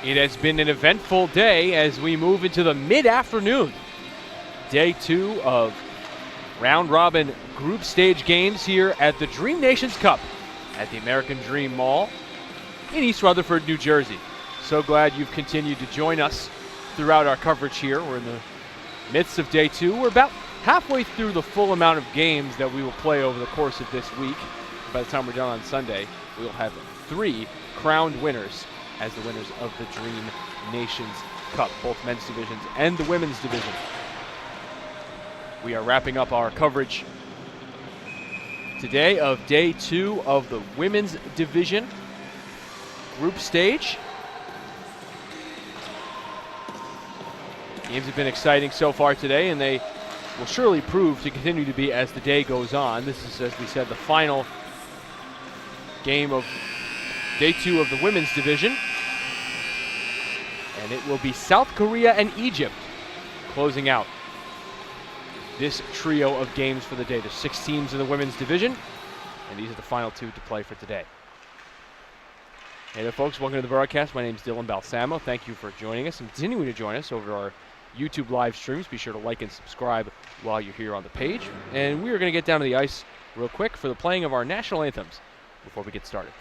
It has been an eventful day as we move into the mid-afternoon. Day 2 of round-robin group stage games here at the Dream Nations Cup at the American Dream Mall in East Rutherford, New Jersey. So glad you've continued to join us throughout our coverage here. We're in the midst of Day 2. We're about halfway through the full amount of games that we will play over the course of this week. By the time we're done on Sunday, we will have 3 crowned winners as the winners of the Dream Nations Cup, both men's divisions and the women's division. We are wrapping up our coverage today of Day 2 of the women's division group stage. Games have been exciting so far today, and they will surely prove to continue to be as the day goes on. This is, as we said, the final game of Day 2 of the women's division. And it will be South Korea and Egypt closing out this trio of games for the day. There's 6 teams in the women's division, and these are the final 2 to play for today. Hey there, folks. Welcome to the broadcast. My name is Dylan Balsamo. Thank you for joining us and continuing to join us over our YouTube live streams. Be sure to like and subscribe while you're here on the page. And we are going to get down to the ice real quick for the playing of our national anthems before we get started.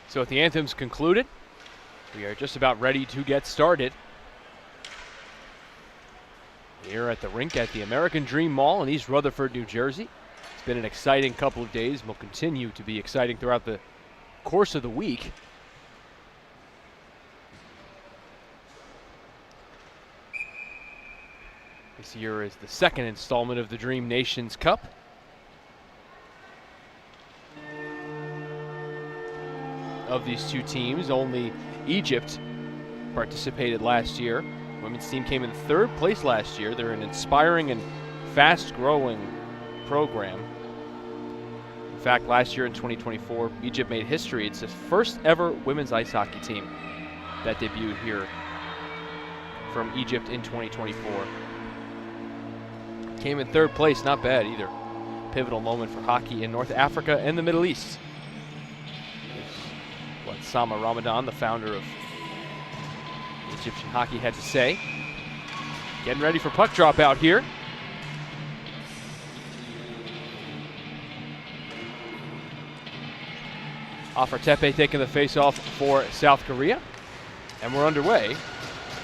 So with the anthems concluded, we are just about ready to get started here at the rink at the American Dream Mall in East Rutherford, New Jersey. It's been an exciting couple of days and will continue to be exciting throughout the course of the week. This year is the second installment of the Dream Nations Cup. Of these two teams, only Egypt participated last year. Women's team came in third place last year. They're an inspiring and fast-growing program. In fact, last year in 2024, Egypt made history. It's the first ever women's ice hockey team that debuted here from Egypt in 2024. Came in third place, not bad either. Pivotal moment for hockey in North Africa and the Middle East. What Sama Ramadan, the founder of Egyptian hockey, had to say. Getting ready for puck drop out here. Afartepe taking the face-off for South Korea. And we're underway.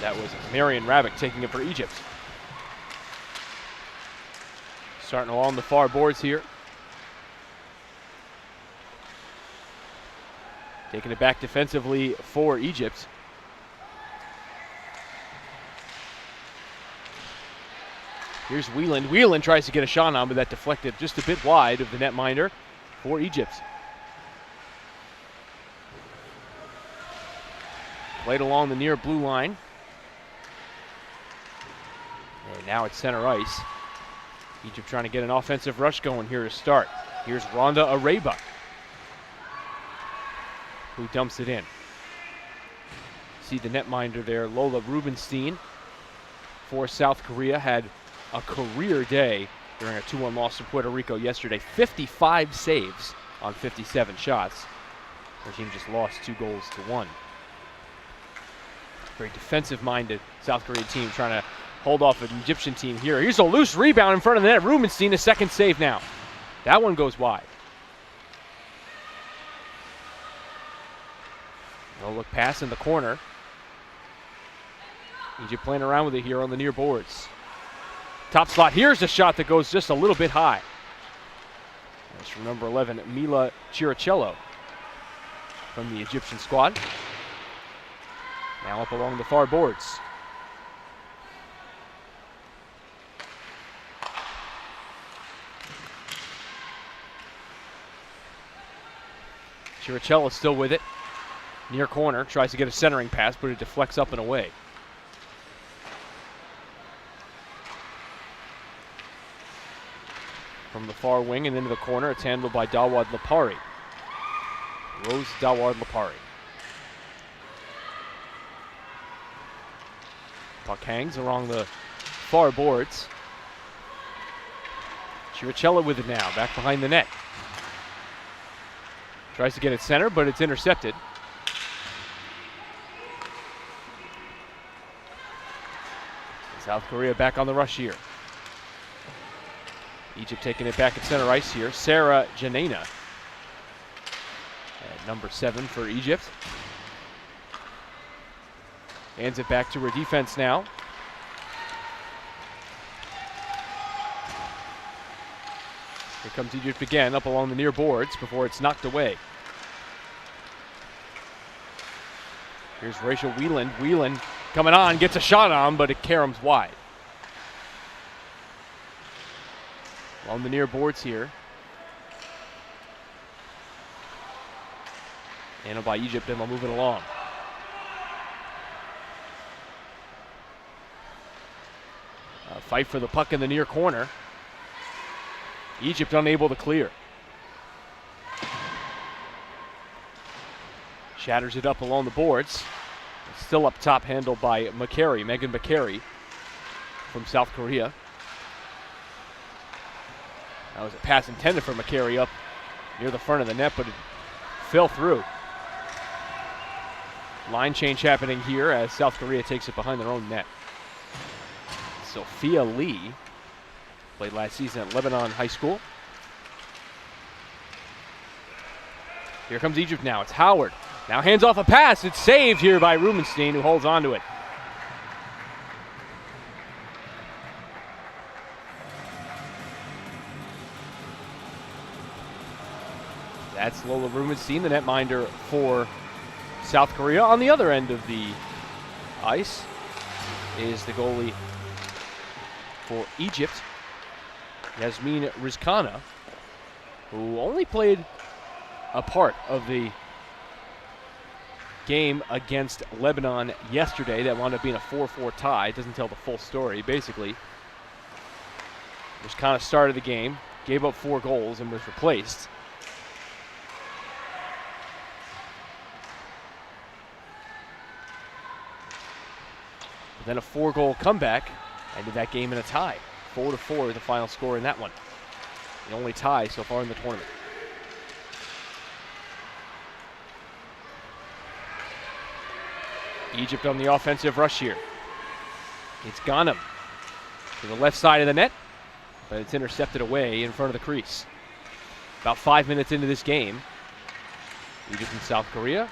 That was Marion Rabic taking it for Egypt. Starting along the far boards here. Taking it back defensively for Egypt. Here's Wieland. Wieland tries to get a shot on, but that deflected just a bit wide of the netminder for Egypt. Played along the near blue line. And now it's center ice. Egypt trying to get an offensive rush going here to start. Here's Rhonda Areba, who dumps it in. See the netminder there, Lola Rubenstein for South Korea, had a career day during a 2-1 loss to Puerto Rico yesterday. 55 saves on 57 shots. Their team just lost 2-1. Very defensive-minded South Korean team trying to hold off an Egyptian team here. Here's a loose rebound in front of the net. Rubenstein, a second save now. That one goes wide. No look pass in the corner. Egypt playing around with it here on the near boards. Top slot. Here's a shot that goes just a little bit high. That's from number 11, Mila Chiricello from the Egyptian squad. Now up along the far boards. Chiricello still with it. Near corner, tries to get a centering pass, but it deflects up and away. From the far wing and into the corner, it's handled by Dawad Lapari. Rose Dawad Lapari. Puck hangs along the far boards. Chiricello with it now, back behind the net. Tries to get it center, but it's intercepted. South Korea back on the rush here. Egypt taking it back at center ice here. Sarah Janena at number 7 for Egypt. Hands it back to her defense now. Here comes Egypt again up along the near boards before it's knocked away. Here's Rachel Wieland. Wieland coming on, gets a shot on, but it caroms wide. On the near boards here. Handled by Egypt, and they'll move it along. A fight for the puck in the near corner. Egypt unable to clear. Shatters it up along the boards. It's still up top, handled by McCary, Megan McCary from South Korea. That was a pass intended for McCary up near the front of the net, but it fell through. Line change happening here as South Korea takes it behind their own net. Sophia Lee played last season at Lebanon High School. Here comes Egypt now. It's Howard Now hands off a pass. It's saved here by Rubenstein, who holds on to it. That's Lola Rubenstein, the netminder for South Korea. On the other end of the ice is the goalie for Egypt, Yasmin Rizkana, who only played a part of the game against Lebanon yesterday. That wound up being a 4-4 tie. It doesn't tell the full story. Basically, Rizkana started the game, gave up 4 goals, and was replaced. But then a 4-goal comeback ended that game in a tie. 4-4 the final score in that one. The only tie so far in the tournament. Egypt on the offensive rush here. It's Ghanem to the left side of the net, but it's intercepted away in front of the crease. About 5 minutes into this game, Egypt and South Korea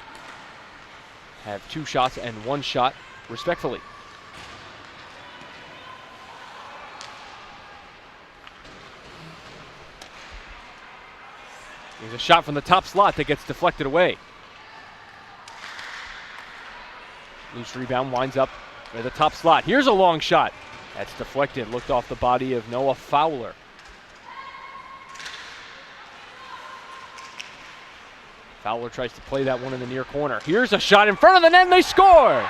have 2 shots and 1 shot, respectively. There's a shot from the top slot that gets deflected away. Loose rebound winds up at the top slot. Here's a long shot. That's deflected. Looked off the body of Noah Fowler. Fowler tries to play that one in the near corner. Here's a shot in front of the net and they score!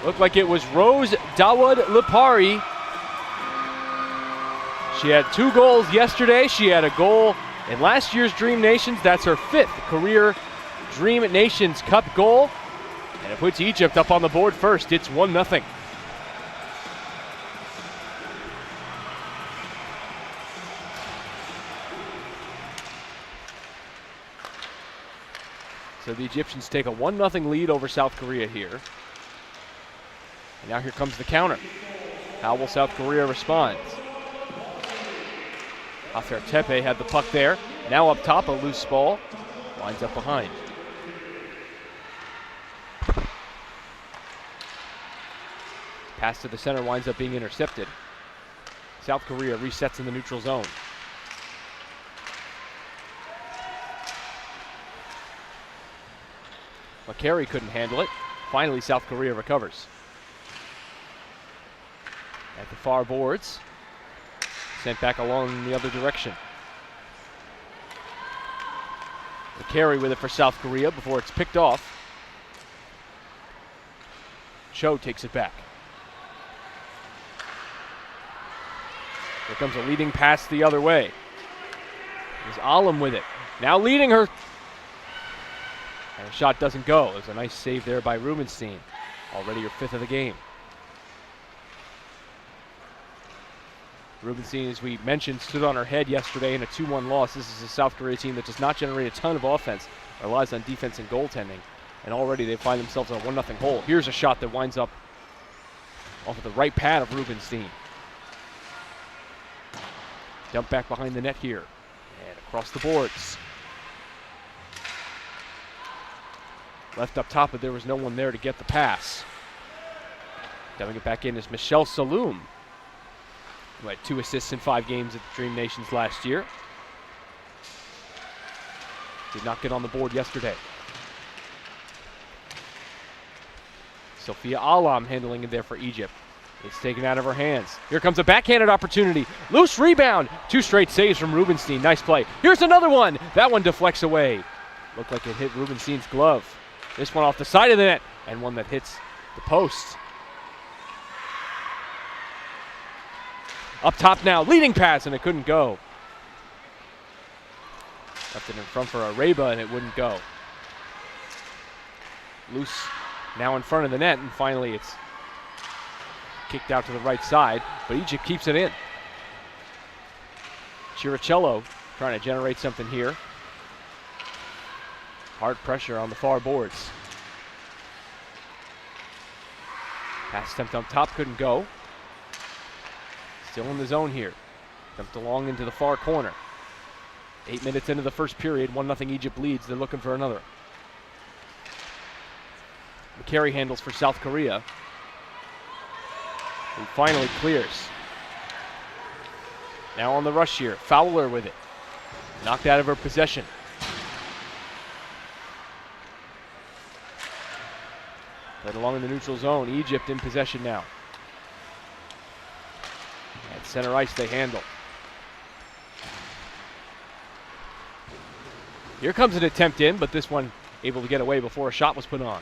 Looked like it was Rose Dawud Lipari. She had 2 goals yesterday. She had a goal in last year's Dream Nations. That's her 5th career Dream Nations Cup goal. And it puts Egypt up on the board first. It's 1-0. So the Egyptians take a 1-0 lead over South Korea here. And now here comes the counter. How will South Korea respond? Afer Tepe had the puck there. Now up top, a loose ball. Winds up behind. Pass to the center winds up being intercepted. South Korea resets in the neutral zone. McCary couldn't handle it. Finally, South Korea recovers. At the far boards. Sent back along the other direction. The carry with it for South Korea before it's picked off. Cho takes it back. Here comes a leading pass the other way. There's Alam with it. Now leading her. And the shot doesn't go. There's a nice save there by Rubenstein. Already her 5th of the game. Rubenstein, as we mentioned, stood on her head yesterday in a 2-1 loss. This is a South Korea team that does not generate a ton of offense, relies on defense and goaltending, and already they find themselves in a 1-0 hole. Here's a shot that winds up off of the right pad of Rubenstein. Dump back behind the net here, and across the boards. Left up top, but there was no one there to get the pass. Dumping it back in is Michelle Saloom, who had 2 assists in 5 games at the Dream Nations last year. Did not get on the board yesterday. Sophia Alam handling it there for Egypt. It's taken out of her hands. Here comes a backhanded opportunity. Loose rebound. 2 straight saves from Rubenstein. Nice play. Here's another one. That one deflects away. Looked like it hit Rubenstein's glove. This one off the side of the net, and one that hits the post. Up top now, leading pass, and it couldn't go. Left it in front for Areba, and it wouldn't go. Loose now in front of the net, and finally it's kicked out to the right side, but Egypt keeps it in. Chiricello trying to generate something here. Hard pressure on the far boards. Pass attempt up top, couldn't go. Still in the zone here. Dumped along into the far corner. 8 minutes into the first period, 1-0 Egypt leads. They're looking for another. McCary handles for South Korea, who finally clears. Now on the rush here, Fowler with it. Knocked out of her possession. Played along in the neutral zone. Egypt in possession now. At center ice they handle. Here comes an attempt in, but this one able to get away before a shot was put on.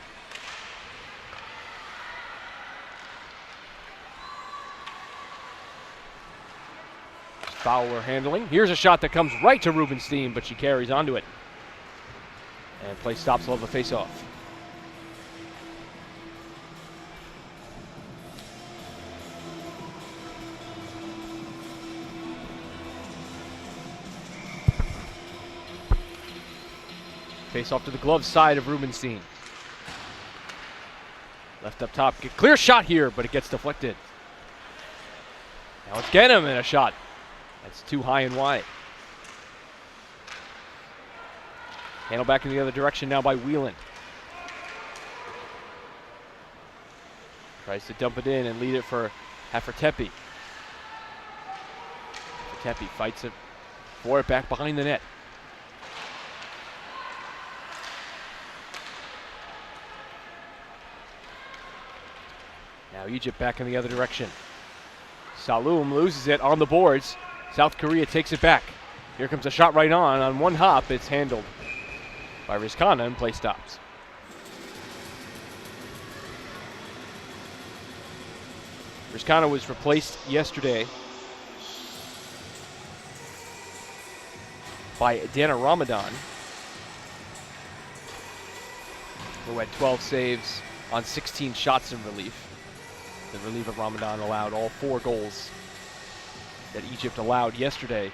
Fowler handling. Here's a shot that comes right to Rubenstein, but she carries onto it. And play stops. Will have a face-off. Face off to the glove side of Rubenstein. Left up top. Clear shot here, but it gets deflected. Now it's Genham in a shot. That's too high and wide. Handle back in the other direction now by Whelan. Tries to dump it in and lead it for Hafertepe. Hafertepe fights it for it back behind the net. Now Egypt back in the other direction. Saloum loses it on the boards. South Korea takes it back. Here comes a shot right on one hop. It's handled by Rizkana and play stops. Rizkana was replaced yesterday by Dana Ramadan, who had 12 saves on 16 shots in relief. The relief of Ramadan allowed all 4 goals that Egypt allowed yesterday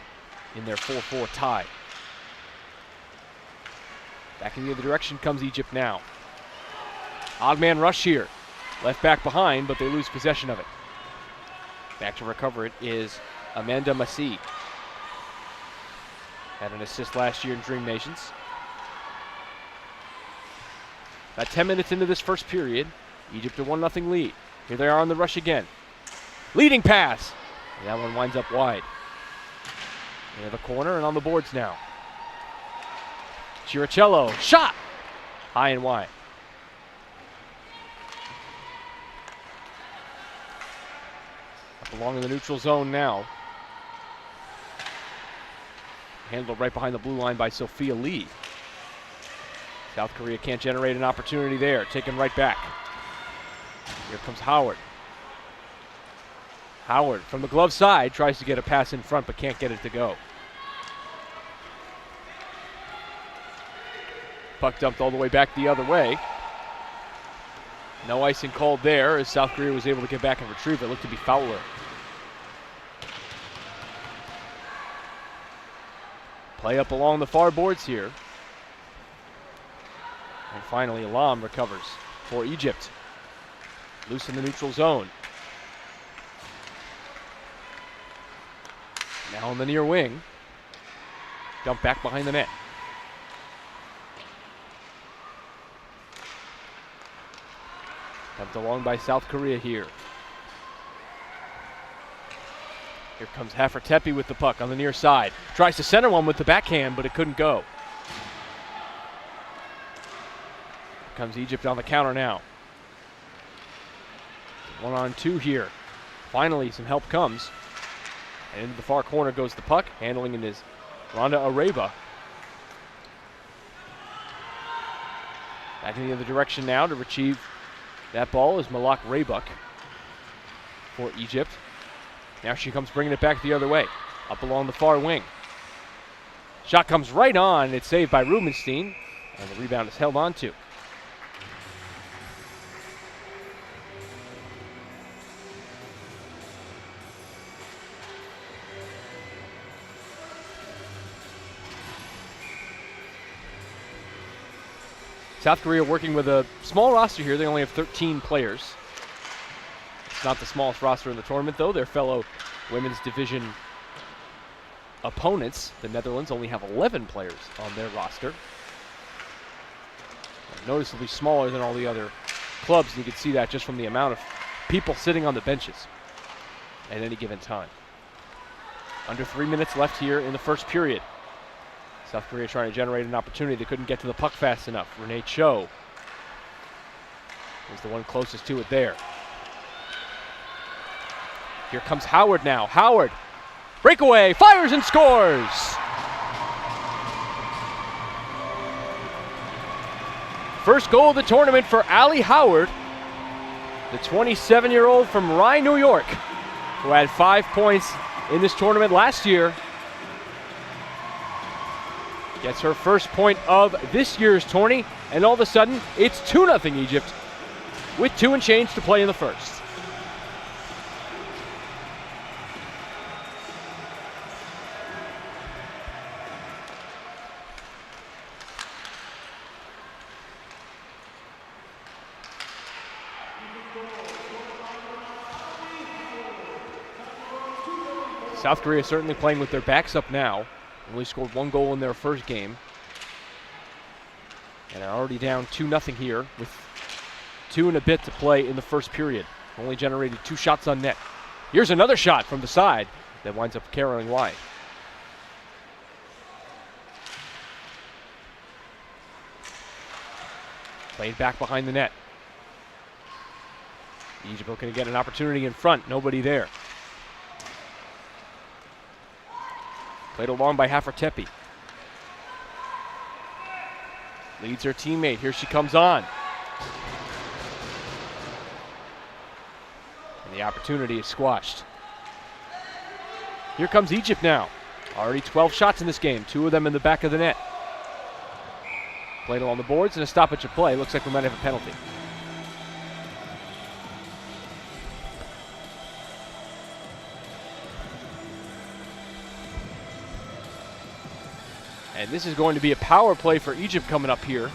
in their 4-4 tie. Back in the other direction comes Egypt now. Odd man rush here. Left back behind, but they lose possession of it. Back to recover it is Amanda Masih. Had an assist last year in Dream Nations. About 10 minutes into this first period, Egypt a 1-0 lead. Here they are on the rush again. Leading pass. And that one winds up wide. Near the corner and on the boards now. Chiricello, shot! High and wide. Up along in the neutral zone now. Handled right behind the blue line by Sophia Lee. South Korea can't generate an opportunity there. Taken right back. Here comes Howard. Howard from the glove side tries to get a pass in front but can't get it to go. Puck dumped all the way back the other way. No icing called there as South Korea was able to get back and retrieve it. Looked to be Fowler. Play up along the far boards here. And finally Alam recovers for Egypt. Loose in the neutral zone. Now on the near wing. Dump back behind the net. Dumped along by South Korea here. Here comes Hafertepe with the puck on the near side. Tries to center one with the backhand, but it couldn't go. Here comes Egypt on the counter now. 1-on-2 here. Finally, some help comes. And into the far corner goes the puck. Handling it is Rhonda Areba. Back in the other direction now to retrieve that ball is Malak Raybuck for Egypt. Now she comes bringing it back the other way. Up along the far wing. Shot comes right on. It's saved by Rubenstein. And the rebound is held on to. South Korea working with a small roster here. They only have 13 players. It's not the smallest roster in the tournament, though. Their fellow women's division opponents, the Netherlands, only have 11 players on their roster. Noticeably smaller than all the other clubs, and you can see that just from the amount of people sitting on the benches at any given time. Under 3 minutes left here in the first period. South Korea trying to generate an opportunity. They couldn't get to the puck fast enough. Renee Cho was the one closest to it there. Here comes Howard now. Howard, breakaway, fires and scores! First goal of the tournament for Allie Howard, the 27-year-old from Rye, New York, who had 5 points in this tournament last year. Gets her first point of this year's tourney, and all of a sudden, it's 2-0 Egypt with 2 and change to play in the first. South Korea certainly playing with their backs up now. Only scored 1 goal in their first game. And are already down 2-0 here with 2 and a bit to play in the first period. Only generated 2 shots on net. Here's another shot from the side that winds up carrying wide. Played back behind the net. Egypt looking to get an opportunity in front. Nobody there. Played along by Hafertepe. Leads her teammate. Here she comes on. And the opportunity is squashed. Here comes Egypt now. Already 12 shots in this game. 2 of them in the back of the net. Played along the boards and a stoppage of play. Looks like we might have a penalty. And this is going to be a power play for Egypt coming up here,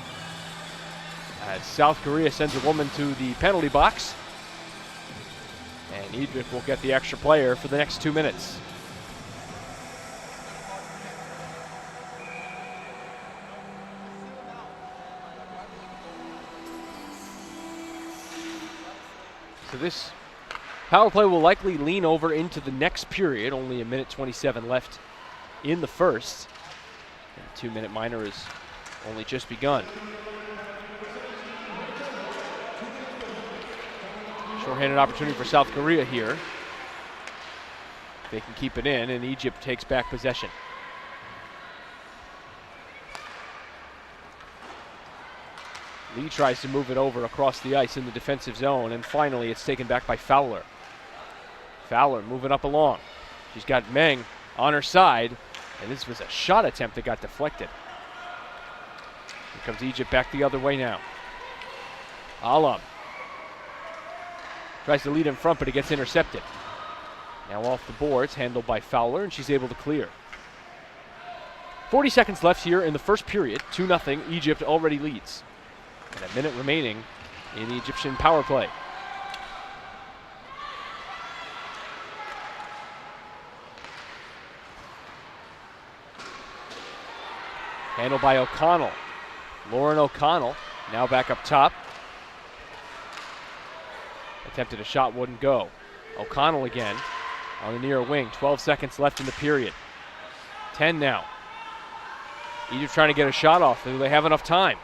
as South Korea sends a woman to the penalty box. And Egypt will get the extra player for the next 2 minutes. So this power play will likely lean over into the next period. Only 1:27 left in the first. The 2-minute minor has only just begun. Shorthanded opportunity for South Korea here. They can keep it in, and Egypt takes back possession. Lee tries to move it over across the ice in the defensive zone, and finally it's taken back by Fowler. Fowler moving up along. She's got Meng on her side, and this was a shot attempt that got deflected. Here comes Egypt back the other way now. Alam tries to lead in front, but it gets intercepted. Now off the boards, handled by Fowler, and she's able to clear. 40 seconds left here in the first period. 2-0, Egypt already leads. And 1 minute remaining in the Egyptian power play. Handled by O'Connell. Lauren O'Connell now back up top. Attempted a shot, wouldn't go. O'Connell again on the near wing. 12 seconds left in the period. 10 now. Egypt trying to get a shot off. Do they have enough time?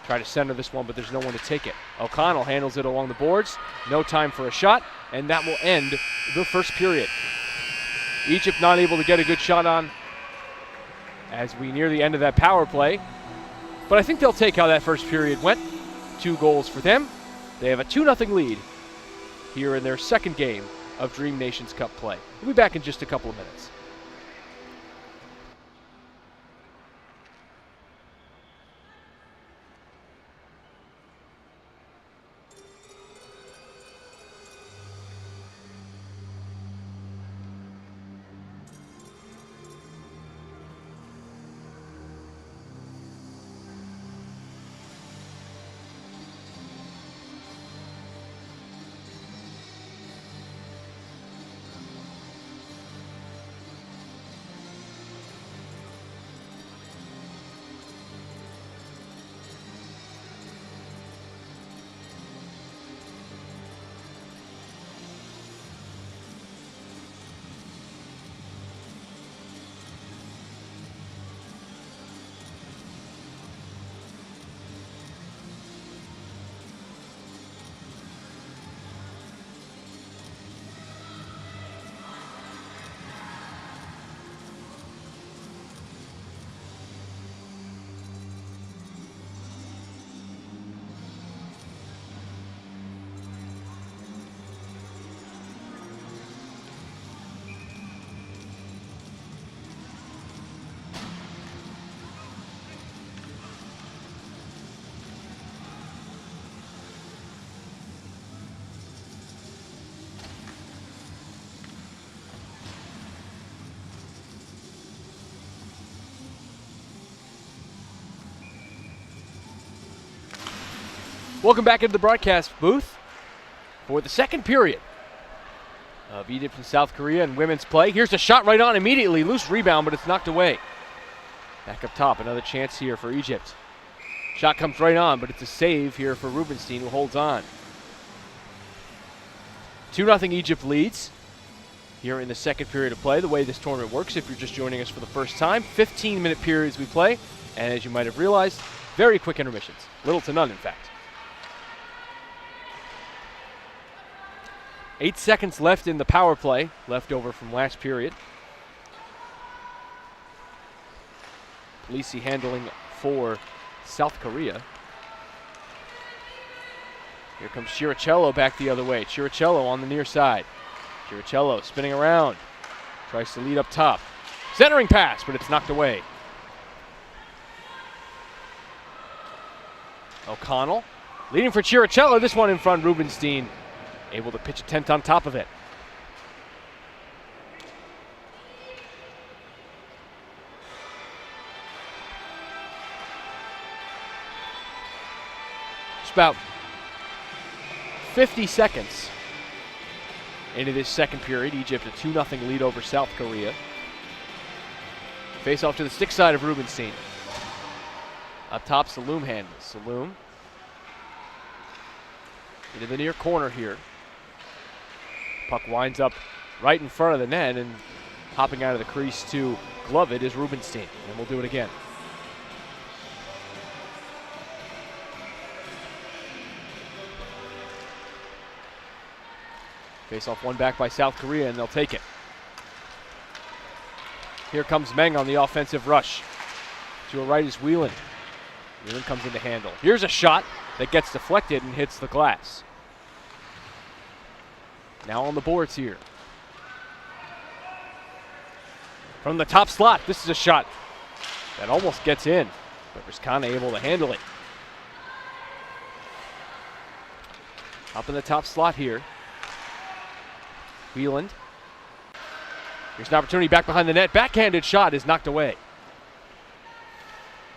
Try to center this one, but there's no one to take it. O'Connell handles it along the boards. No time for a shot, and that will end the first period. Egypt not able to get a good shot on as we near the end of that power play. But I think they'll take how that first period went. 2 goals for them. They have a 2-0 lead here in their second game of Dream Nations Cup play. We'll be back in just a couple of minutes. Welcome back into the broadcast booth for the second period of Egypt and South Korea in women's play. Here's a shot right on immediately. Loose rebound, but it's knocked away. Back up top, another chance here for Egypt. Shot comes right on, but it's a save here for Rubenstein, who holds on. 2-0 Egypt leads here in the second period of play. The way this tournament works, if you're just joining us for the first time, 15-minute periods we play, and as you might have realized, very quick intermissions. Little to none, in fact. 8 seconds left in the power play, left over from last period. Lisi handling for South Korea. Here comes Chiricello back the other way. Chiricello on the near side. Chiricello spinning around. Tries to lead up top. Centering pass, but it's knocked away. O'Connell leading for Chiricello. This one in front, Rubenstein able to pitch a tent on top of it. It's about 50 seconds into this second period. Egypt a 2-0 lead over South Korea. Face off to the stick side of Rubenstein. Up top, Saloom handles. Saloom into the near corner here. Puck winds up right in front of the net, and hopping out of the crease to glove it is Rubenstein. And we'll do it again. Face off one back by South Korea, and they'll take it. Here comes Meng on the offensive rush. To her right is Whelan. Whelan comes in to handle. Here's a shot that gets deflected and hits the glass. Now on the boards here. From the top slot, this is a shot that almost gets in, but Rizkana able to handle it. Up in the top slot here. Wheeland. Here's an opportunity back behind the net. Backhanded shot is knocked away.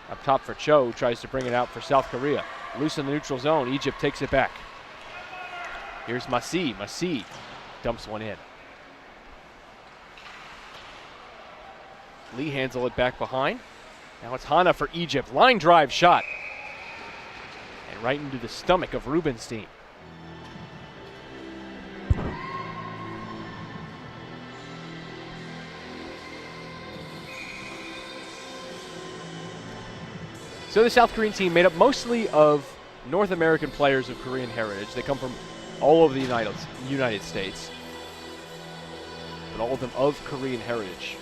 Up top for Cho, tries to bring it out for South Korea. Loose in the neutral zone. Egypt takes it back. Here's Masih. Masih dumps one in. Lee handles it back behind. Now it's Hana for Egypt. Line drive shot. And right into the stomach of Rubenstein. So the South Korean team made up mostly of North American players of Korean heritage. They come from all over the United States, but all of them of Korean heritage.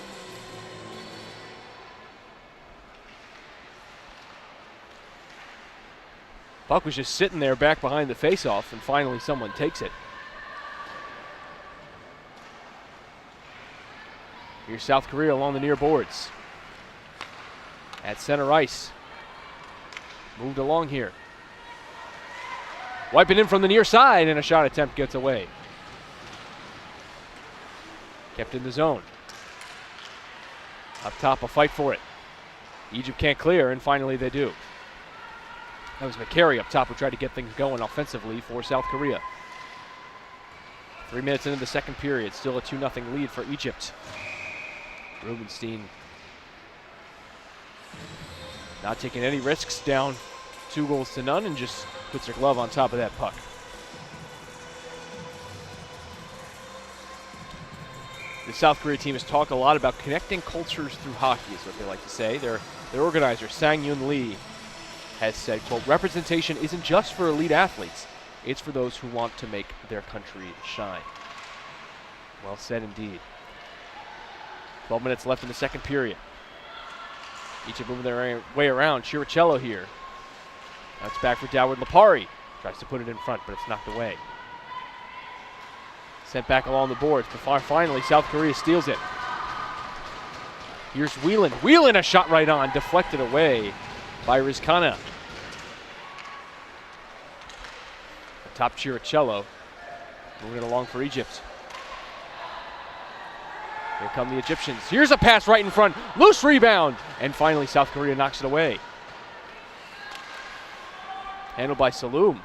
Puck was just sitting there back behind the faceoff, and finally someone takes it. Here's South Korea along the near boards. At center ice. Moved along here. Wiping in from the near side, and a shot attempt gets away. Kept in the zone. Up top, a fight for it. Egypt can't clear, and finally they do. That was McCary up top who tried to get things going offensively for South Korea. 3 minutes into the second period, still a 2-0 lead for Egypt. Rubenstein not taking any risks, down 2-0 and just puts her glove on top of that puck. The South Korea team has talked a lot about connecting cultures through hockey, is what they like to say. Their organizer, Sang-Yoon Lee, has said, quote, representation isn't just for elite athletes, it's for those who want to make their country shine. Well said indeed. 12 minutes left in the second period. Egypt moving their way around. Chiricello here. That's back for Dawid Lapari. Tries to put it in front, but it's knocked away. Sent back along the boards, but finally South Korea steals it. Here's Whelan. Whelan, a shot right on, deflected away by Rizkana. Top Chiricello. Moving it along for Egypt. Here come the Egyptians. Here's a pass right in front. Loose rebound. And finally South Korea knocks it away. Handled by Saloom.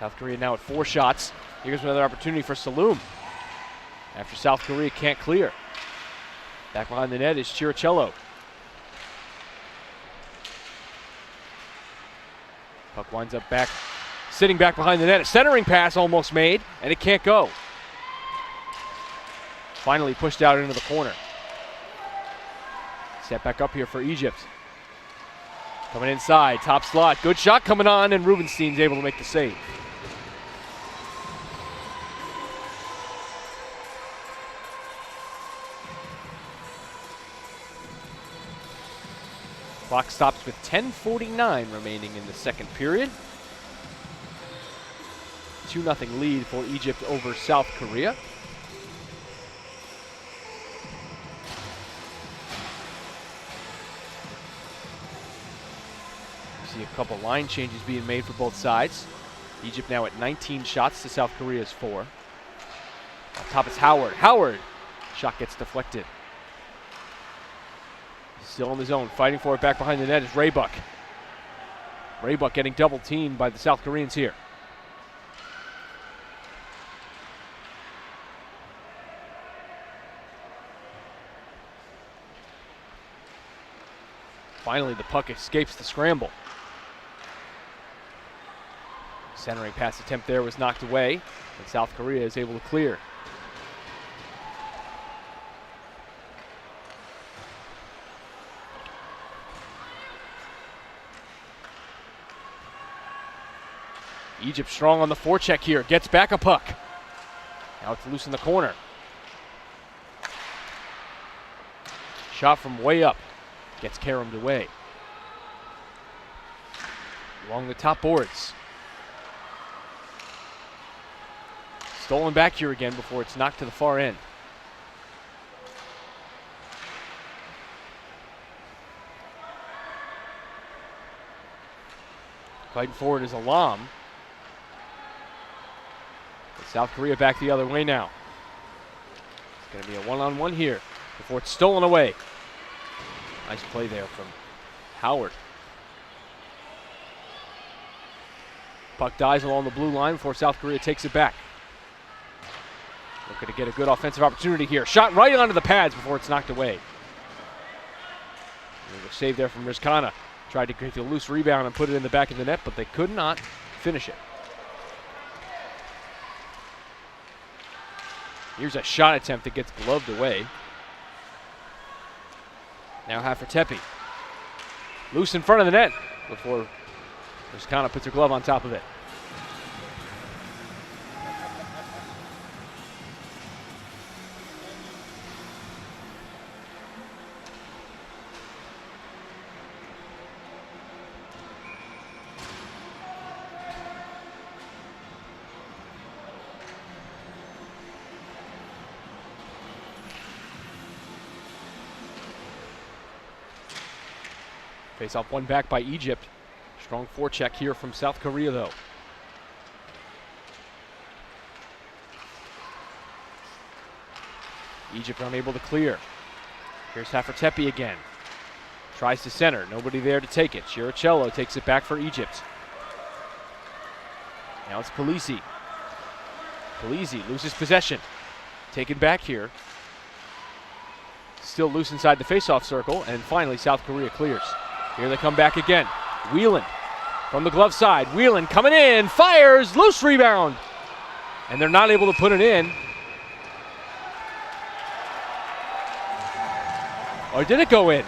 South Korea now at 4 shots. Here's another opportunity for Saloom. After South Korea can't clear. Back behind the net is Chiricello. Puck winds up back, sitting back behind the net. A centering pass almost made, and it can't go. Finally pushed out into the corner. Step back up here for Egypt. Coming inside, top slot. Good shot coming on, and Rubenstein's able to make the save. Clock stops with 10:49 remaining in the second period. 2-0 lead for Egypt over South Korea. You see a couple line changes being made for both sides. Egypt now at 19 shots to South Korea's 4. On top is Howard. Howard! Shot gets deflected. Still on the zone, fighting for it back behind the net is Raybuck. Raybuck getting double teamed by the South Koreans here. Finally, the puck escapes the scramble. Centering pass attempt there was knocked away, and South Korea is able to clear. Egypt strong on the forecheck here, gets back a puck. Now it's loose in the corner. Shot from way up, gets caromed away. Along the top boards. Stolen back here again before it's knocked to the far end. Fighting forward is Alam. South Korea back the other way now. It's going to be a one-on-one here before it's stolen away. Nice play there from Howard. Puck dies along the blue line before South Korea takes it back. Looking to get a good offensive opportunity here. Shot right onto the pads before it's knocked away. There's a save there from Rizkana. Tried to create a loose rebound and put it in the back of the net, but they could not finish it. Here's a shot attempt that gets gloved away. Now Hafertepe. Loose in front of the net before Rizkana puts her glove on top of it. Face off one back by Egypt. Strong forecheck here from South Korea though. Egypt unable to clear. Here's Hafertepe again. Tries to center, nobody there to take it. Chiricello takes it back for Egypt. Now it's Polisi. Polisi loses possession. Taken back here. Still loose inside the face-off circle, and finally South Korea clears. Here they come back again. Whelan from the glove side. Whelan coming in, fires, loose rebound. And they're not able to put it in. Or did it go in?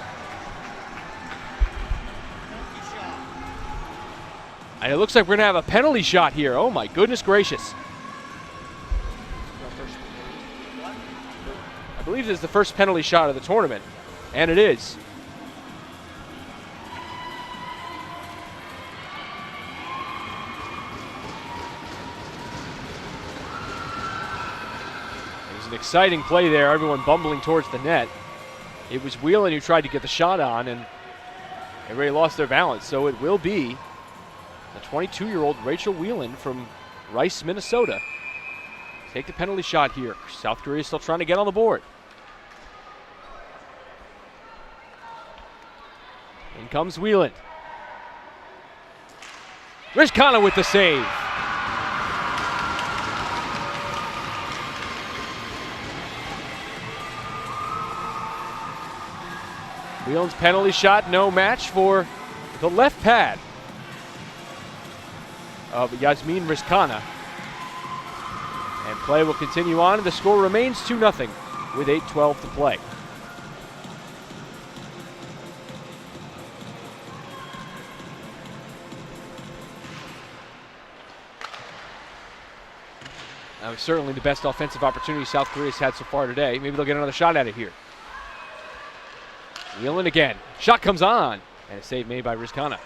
And it looks like we're going to have a penalty shot here. Oh my goodness gracious. I believe this is the first penalty shot of the tournament, and it is. Exciting play there, everyone bumbling towards the net. It was Whelan who tried to get the shot on, and everybody lost their balance. So it will be the 22-year-old Rachel Whelan from Rice, Minnesota. Take the penalty shot here. South Korea is still trying to get on the board. In comes Whelan. Rizkana with the save. Whelan's penalty shot, no match for the left pad of Yasmin Rizkana. And play will continue on, and the score remains 2-0 with 8:12 to play. That was certainly the best offensive opportunity South Korea's had so far today. Maybe they'll get another shot at it here. Whelan again. Shot comes on, and a save made by Rizkana.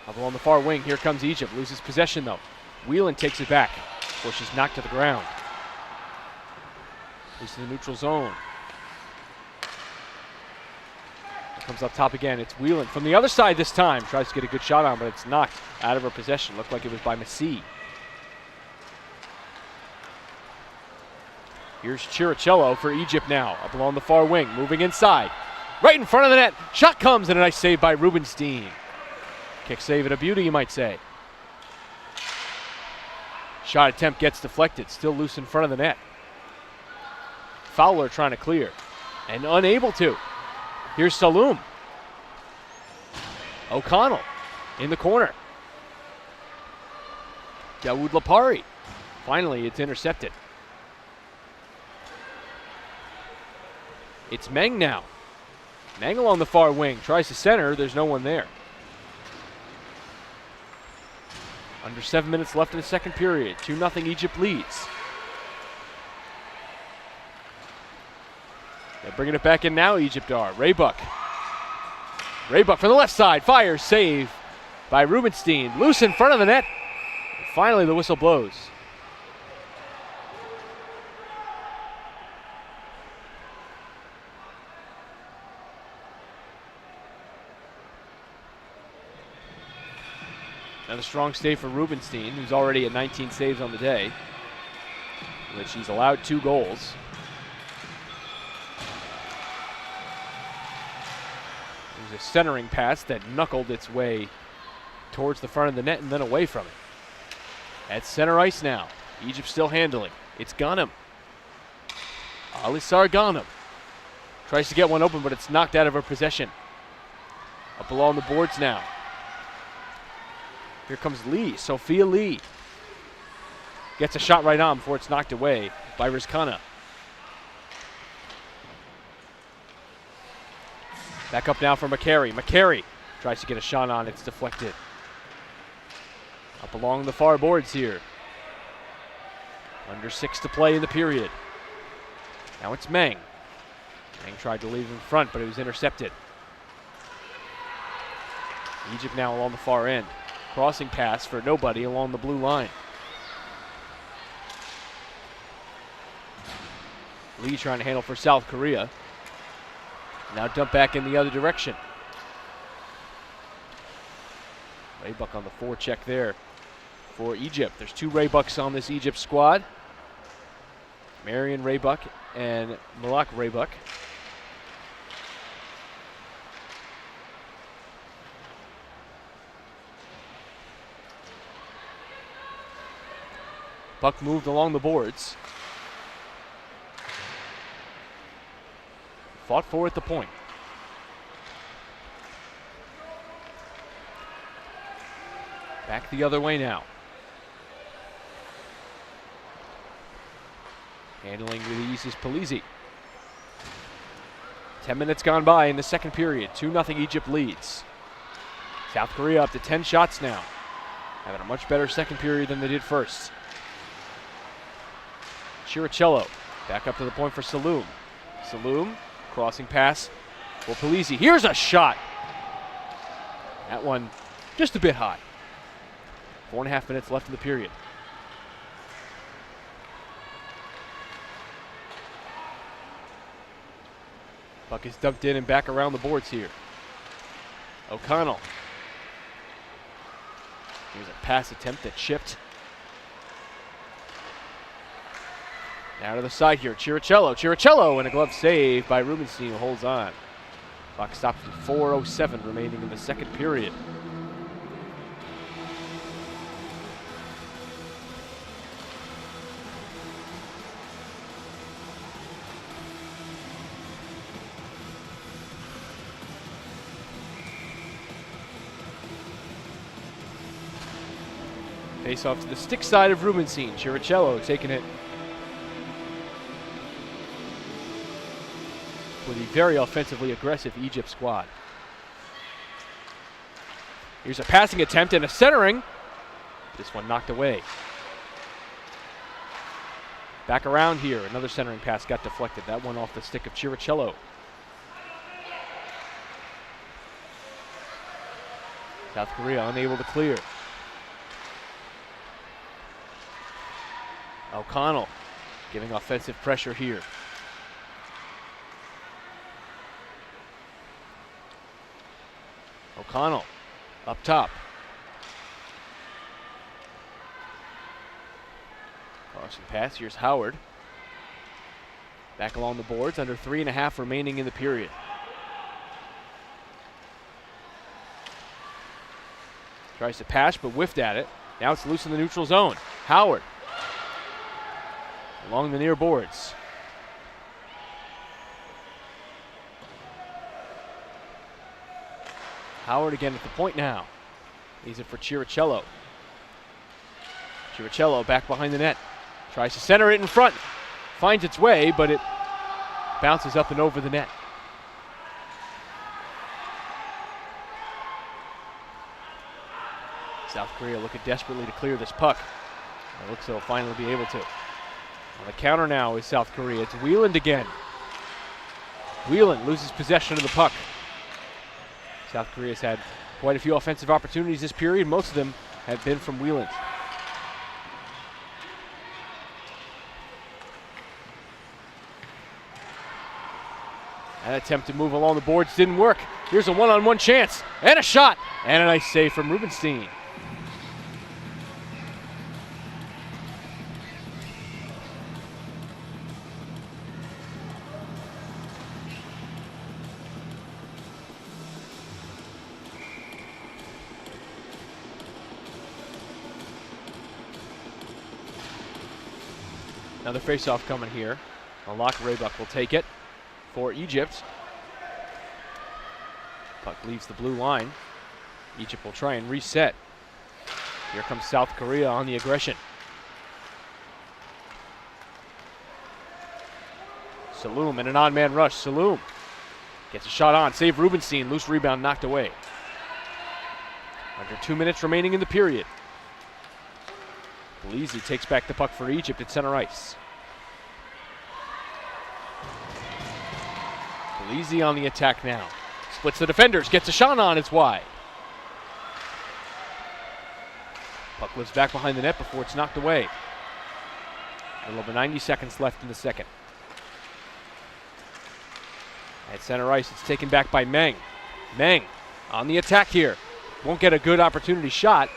Up along the far wing, here comes Egypt. Loses possession though. Whelan takes it back before she's knocked to the ground. Loose in the neutral zone. Comes up top again. It's Whelan from the other side this time. Tries to get a good shot on, but it's knocked out of her possession. Looked like it was by Messi. Here's Chiricello for Egypt now. Up along the far wing, moving inside. Right in front of the net. Shot comes, and a nice save by Rubenstein. Kick save and a beauty, you might say. Shot attempt gets deflected. Still loose in front of the net. Fowler trying to clear, and unable to. Here's Saloom. O'Connell in the corner. Dawood Lapari. Finally, it's intercepted. It's Meng now. Meng along the far wing. Tries to center. There's no one there. Under 7 minutes left in the second period. 2-0 Egypt leads. They're bringing it back in now, Egypt are. Raybuck. Raybuck from the left side. Fires. Save by Rubenstein. Loose in front of the net. And finally, the whistle blows. Another strong stay for Rubenstein, who's already at 19 saves on the day, in which he's allowed 2 goals. There's a centering pass that knuckled its way towards the front of the net and then away from it. At center ice now. Egypt still handling. It's Ghanem. Alisar Ghanem. Tries to get one open, but it's knocked out of her possession. Up along the boards now. Here comes Lee, Sophia Lee. Gets a shot right on before it's knocked away by Rizkana. Back up now for McCary. McCary tries to get a shot on, it's deflected. Up along the far boards here. Under 6 to play in the period. Now it's Meng. Meng tried to leave in front, but it was intercepted. Egypt now along the far end. Crossing pass for nobody along the blue line. Lee trying to handle for South Korea. Now dump back in the other direction. Raybuck on the forecheck there for Egypt. There's 2 Raybucks on this Egypt squad. Marion Raybuck and Malak Raybuck. Puck moved along the boards. Fought for at the point. Back the other way now. Handling with ease is Polizzi. 10 minutes gone by in the second period. 2-0 Egypt leads. South Korea up to 10 shots now. Having a much better second period than they did first. Chiricello back up to the point for Saloom. Saloom, crossing pass for Polizzi. Here's a shot. That one just a bit high. 4.5 minutes left in the period. Puck is dumped in and back around the boards here. O'Connell. Here's a pass attempt that chipped. Now to the side here, Chiricello, and a glove save by Rubenstein, who holds on. Clock stops at 4:07 remaining in the second period. Face off to the stick side of Rubenstein. Chiricello taking it with a very offensively aggressive Egypt squad. Here's a passing attempt and a centering. This one knocked away. Back around here. Another centering pass got deflected. That one off the stick of Chiricello. South Korea unable to clear. O'Connell giving offensive pressure here. O'Connell up top. Crossing pass. Here's Howard. Back along the boards. Under 3.5 remaining in the period. Tries to pass, but whiffed at it. Now it's loose in the neutral zone. Howard along the near boards. Howard again at the point now. Leaves it for Chiricello. Chiricello back behind the net. Tries to center it in front. Finds its way, but it bounces up and over the net. South Korea looking desperately to clear this puck. It looks they'll finally be able to. On the counter now is South Korea. It's Wieland again. Wieland loses possession of the puck. South Korea's had quite a few offensive opportunities this period. Most of them have been from Wieland. An attempt to move along the boards didn't work. Here's a one-on-one chance and a shot and a nice save from Rubenstein. Another face-off coming here. Alak Raybuck will take it for Egypt. Puck leaves the blue line. Egypt will try and reset. Here comes South Korea on the aggression. Saloom in an on-man rush. Saloom gets a shot on. Save Rubenstein. Loose rebound knocked away. Under 2 minutes remaining in the period. Belize takes back the puck for Egypt at center ice. Belize on the attack now. Splits the defenders, gets a shot on, it's wide. Puck lives back behind the net before it's knocked away. A little over 90 seconds left in the second. At center ice, it's taken back by Meng. Meng on the attack here. Won't get a good opportunity shot.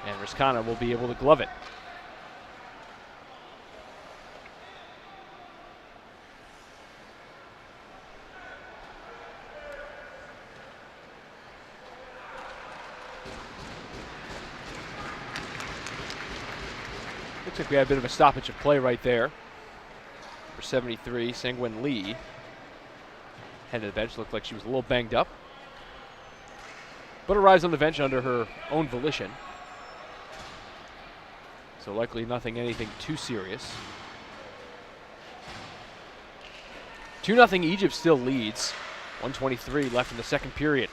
And Riscana will be able to glove it. Looks like we had a bit of a stoppage of play right there. For 73, Sangwon Lee. Head to the bench, looked like she was a little banged up. But arrives on the bench under her own volition. So likely anything too serious. 2-0 Egypt still leads. 1:23 left in the second period.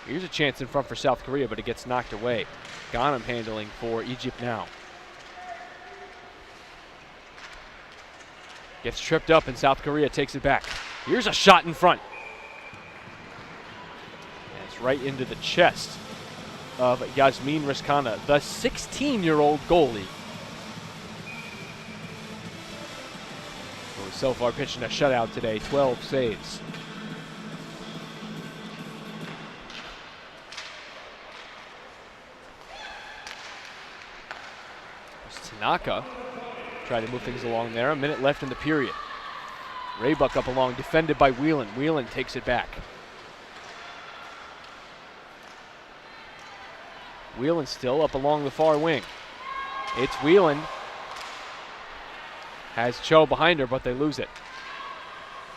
Here's a chance in front for South Korea, but it gets knocked away. Ghanem handling for Egypt now. Gets tripped up and South Korea takes it back. Here's a shot in front. And it's right into the chest of Yasmin Riscana, the 16-year-old goalie. Who so far pitching a shutout today, 12 saves. Tanaka tried to move things along there. A minute left in the period. Raybuck up along, defended by Whelan. Whelan takes it back. Whelan still up along the far wing. It's Whelan. Has Cho behind her, but they lose it.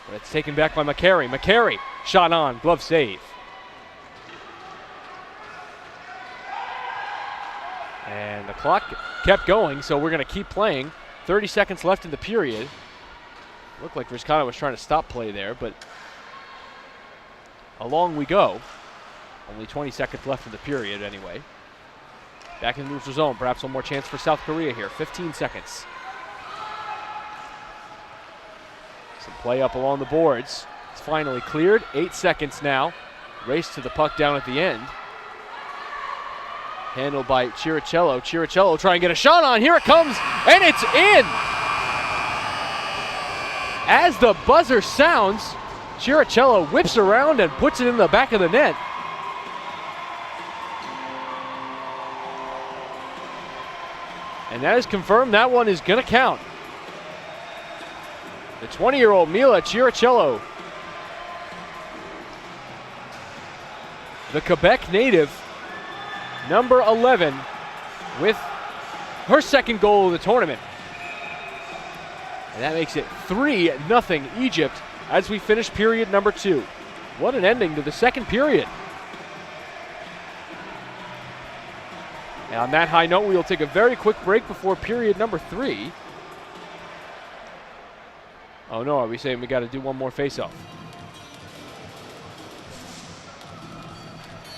But it's taken back by McCary. McCary, shot on, glove save. And the clock kept going, so we're going to keep playing. 30 seconds left in the period. Looked like Vizcaino was trying to stop play there, but along we go. Only 20 seconds left in the period anyway. Back in the neutral zone, perhaps one more chance for South Korea here. 15 seconds. Some play up along the boards. It's finally cleared. 8 seconds now. Race to the puck down at the end. Handled by Chiricello. Chiricello trying to get a shot on. Here it comes, and it's in! As the buzzer sounds, Chiricello whips around and puts it in the back of the net. And that is confirmed. That one is going to count. The 20-year-old Mila Chiricello, the Quebec native, number 11, with her second goal of the tournament. And that makes it 3-0 Egypt as we finish period number 2. What an ending to the second period. And on that high note, we will take a very quick break before period number 3. Oh no, are we saying we got to do one more face-off?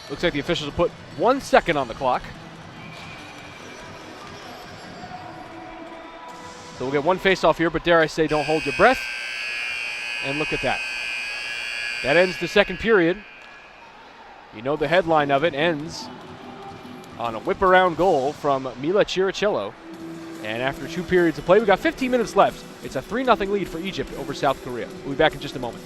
Looks like the officials will put 1 second on the clock. So we'll get one face-off here, but dare I say, don't hold your breath. And look at that. That ends the second period. You know the headline of it ends on a whip-around goal from Mila Chiricello. And after 2 periods of play, we got 15 minutes left. It's a 3-0 lead for Egypt over South Korea. We'll be back in just a moment.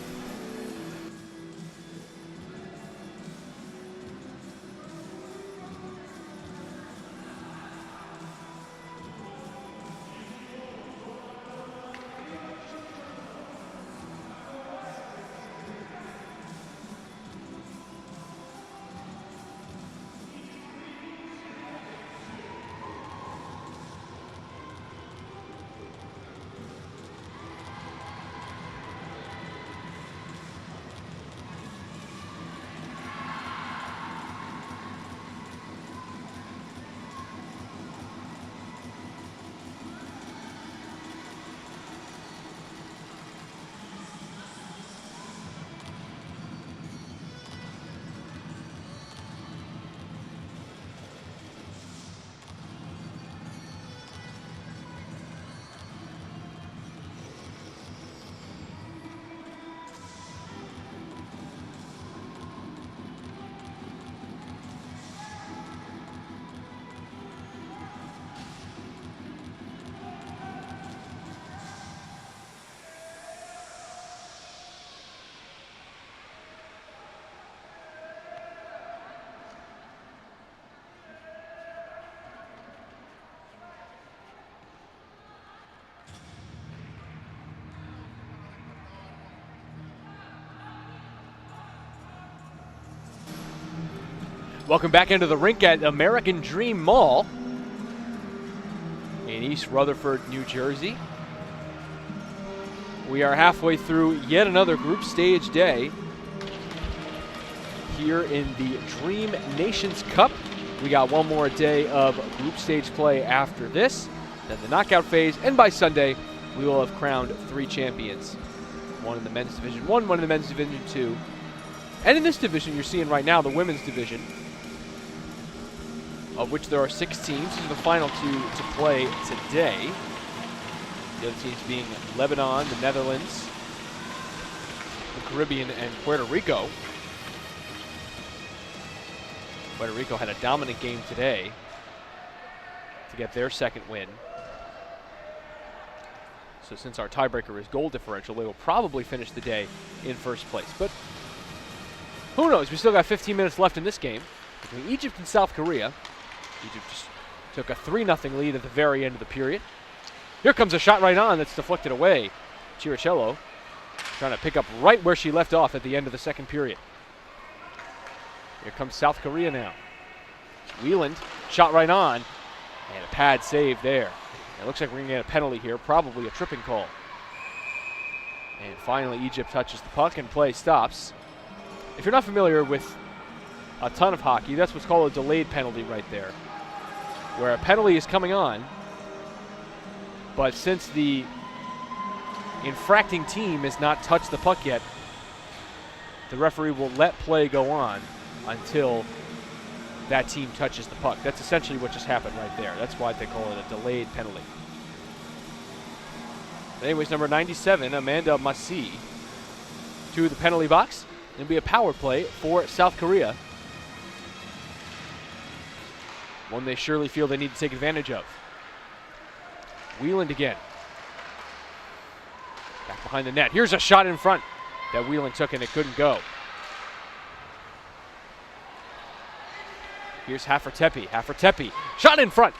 Welcome back into the rink at American Dream Mall in East Rutherford, New Jersey. We are halfway through yet another group stage day here in the Dream Nations Cup. We got one more day of group stage play after this, then the knockout phase, and by Sunday we will have crowned 3 champions. One in the men's division 1, one in the men's division 2. And in this division you're seeing right now, the women's division, of which there are 6 teams. These are the final 2 to play today. The other teams being Lebanon, the Netherlands, the Caribbean, and Puerto Rico. Puerto Rico had a dominant game today to get their second win. So since our tiebreaker is goal differential, they will probably finish the day in first place. But who knows? We still got 15 minutes left in this game between Egypt and South Korea. Egypt just took a 3-0 lead at the very end of the period. Here comes a shot right on that's deflected away. Chiricello trying to pick up right where she left off at the end of the second period. Here comes South Korea now. Wieland, shot right on, and a pad save there. It looks like we're going to get a penalty here, probably a tripping call. And finally, Egypt touches the puck and play stops. If you're not familiar with a ton of hockey, that's what's called a delayed penalty right there. where a penalty is coming on, but since the infracting team has not touched the puck yet, the referee will let play go on until that team touches the puck. That's essentially what just happened right there. That's why they call it a delayed penalty. Anyways, number 97, Amanda Masi, to the penalty box. It'll be a power play for South Korea. One they surely feel they need to take advantage of. Wieland again. Back behind the net. Here's a shot in front that Wieland took and it couldn't go. Here's Hafertepe. Hafertepe. Shot in front.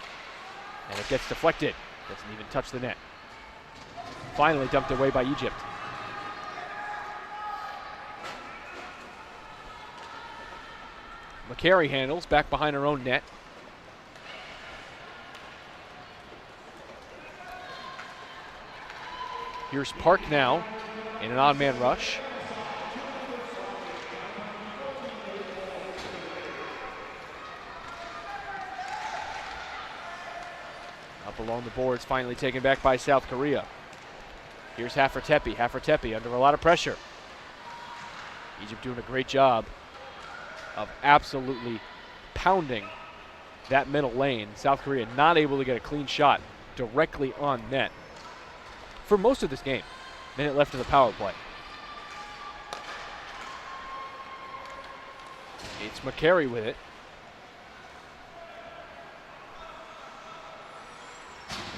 And it gets deflected. Doesn't even touch the net. Finally dumped away by Egypt. McCary handles back behind her own net. Here's Park now in an odd man rush. Up along the boards, finally taken back by South Korea. Here's Hafertepe. Hafertepe under a lot of pressure. Egypt doing a great job of absolutely pounding that middle lane. South Korea not able to get a clean shot directly on net for most of this game. Minute left in the power play. It's McCary with it.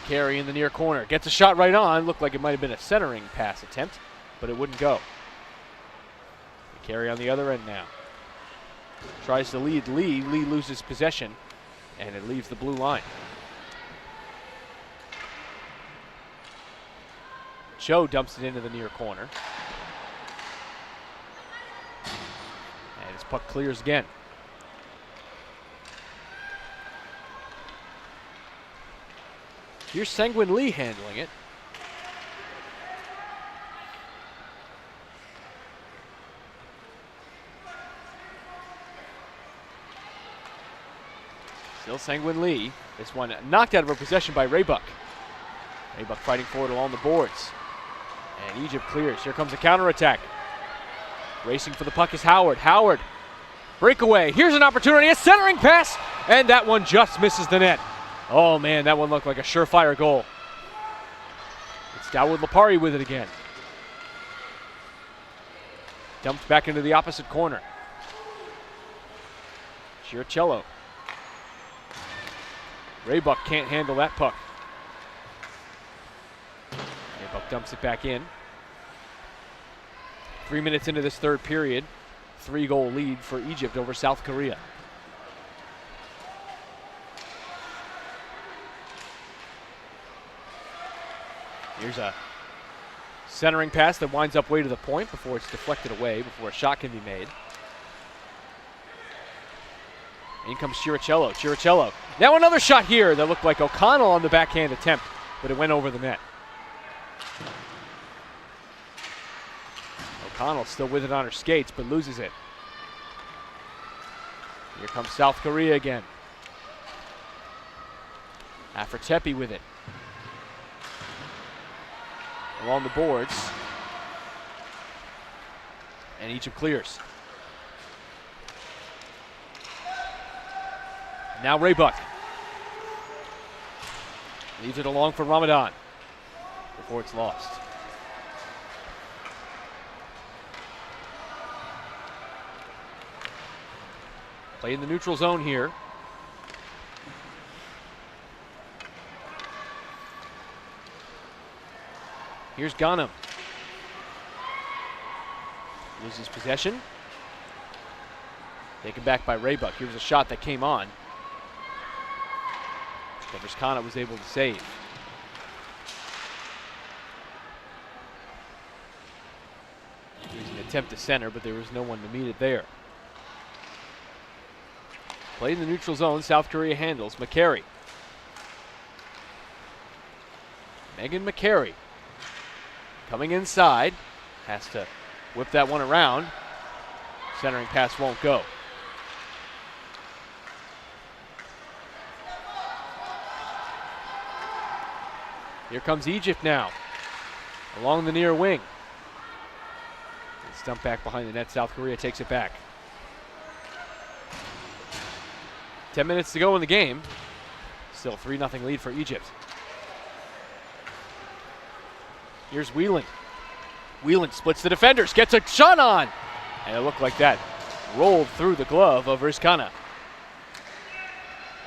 McCary in the near corner. Gets a shot right on. Looked like it might have been a centering pass attempt, but it wouldn't go. McCary on the other end now. Tries to lead Lee. Lee loses possession, and it leaves the blue line. Cho dumps it into the near corner. And his puck clears again. Here's Sangwon Lee handling it. Still Sangwon Lee. This one knocked out of her possession by Raybuck. Raybuck fighting forward along the boards. And Egypt clears. Here comes a counterattack. Racing for the puck is Howard. Howard, breakaway. Here's an opportunity. A centering pass. And that one just misses the net. Oh, man, that one looked like a surefire goal. It's Dawood Lipari with it again. Dumped back into the opposite corner. Chiricello. Raybuck can't handle that puck. Raybuck dumps it back in. 3 minutes into this third period. 3-goal lead for Egypt over South Korea. Here's a centering pass that winds up way to the point before it's deflected away, before a shot can be made. In comes Chiricello. Chiricello. Now another shot here that looked like O'Connell on the backhand attempt, but it went over the net. O'Connell still with it on her skates, but loses it. Here comes South Korea again. Hafertepe with it. Along the boards. And Egypt clears. Now Raybuck. Leaves it along for Ramadan before it's lost. Play in the neutral zone here. Here's Ghanem. Loses possession. Taken back by Raybuck. Here's a shot that came on. But Vizcana was able to save. Here's an attempt to center, but there was no one to meet it there. Play in the neutral zone. South Korea handles. McCary. Megan McCary. Coming inside. Has to whip that one around. Centering pass won't go. Here comes Egypt now, along the near wing. It's dumped back behind the net. South Korea takes it back. 10 minutes to go in the game. Still 3-0 lead for Egypt. Here's Wieland. Wieland splits the defenders, gets a shot on. And it looked like that rolled through the glove of Rizkana.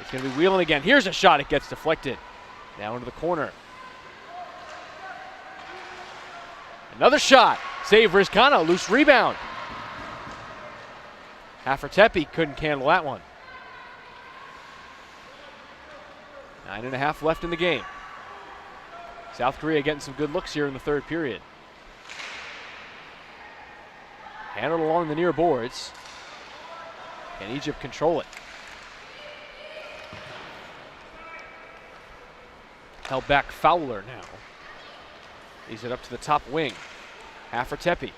It's going to be Wieland again. Here's a shot. It gets deflected. Now into the corner. Another shot. Save Rizkana. Loose rebound. Hafertepe couldn't handle that one. 9.5 left in the game. South Korea getting some good looks here in the third period. Handled along the near boards. Can Egypt control it? Held back Fowler now. Leaves it up to the top wing. Hafertepe.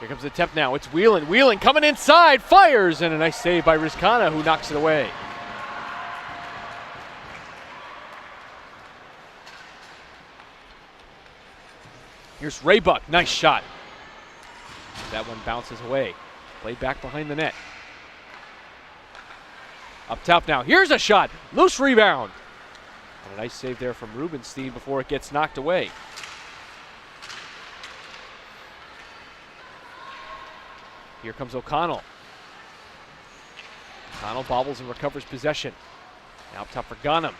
Here comes the attempt now. It's Wieland. Wieland coming inside. Fires. And a nice save by Rizkana, who knocks it away. Here's Raybuck. Nice shot. That one bounces away. Played back behind the net. Up top now. Here's a shot. Loose rebound. And a nice save there from Rubenstein before it gets knocked away. Here comes O'Connell. O'Connell bobbles and recovers possession. Now up top for Ghanem.